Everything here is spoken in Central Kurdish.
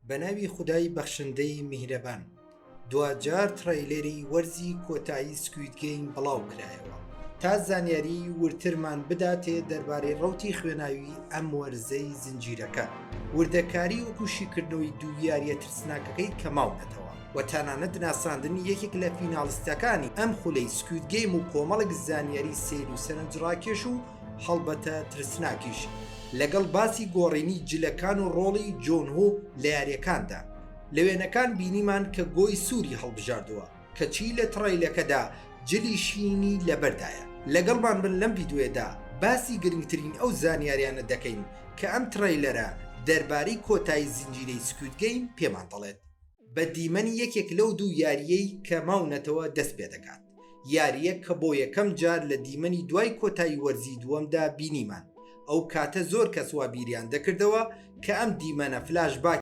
بەناوی خودای بەخشندەی میهرەبان. دوجار ترەیلەری وەرزی کۆتایی سکوید گەیم بڵاو کرایەوە تا زانیاری ورترمان بداتێ دەربارەی ڕەوتی خوێناوی ئەم وەرزەی زنجیرەکە، وردەکاری و کوشیکردنەوەی دوو یاریە ترسناکەکەی کەماونەتەوە و تەنانەت ناساندنی یەکێک لە فیناڵستەکانی ئەم خولەی سکوید گەیم و کۆمەڵێک زانیاری سیر و سەرنجڕاکێش و هەڵبەتە ترسناکیش لەگەڵ باسی گۆڕینی جلەکان و ڕۆڵی جۆن هۆ لە یاریەکاندا. لە وێنەکان بینیمان کە گۆی سووری هەڵبژاردووە کەچی لە تڕیلەکەدا جلی شینی لەبەردایە. لەگەڵمان بن لەم ڤیدیۆیەدا باسی گرنگترین ئەو زانیاریانە دەکەین کە ئەم تڕیلەرە دەربارەی کۆتایی زنجیرەی سکوید گەیم پێمان دەڵێت. بە دیمەنی یەکێک لەو دوو یاریەی کە ماونەتەوە دەست پێ دەکات، یاریە کە بۆ یەکەم جار لە دیمەنی دوای کۆتایی وەرزی دووەمدا بینیمان. ئەو کاتە زۆر کەس وا بیریان دەکردەوە کە ئەم دیمەنە فلاش باک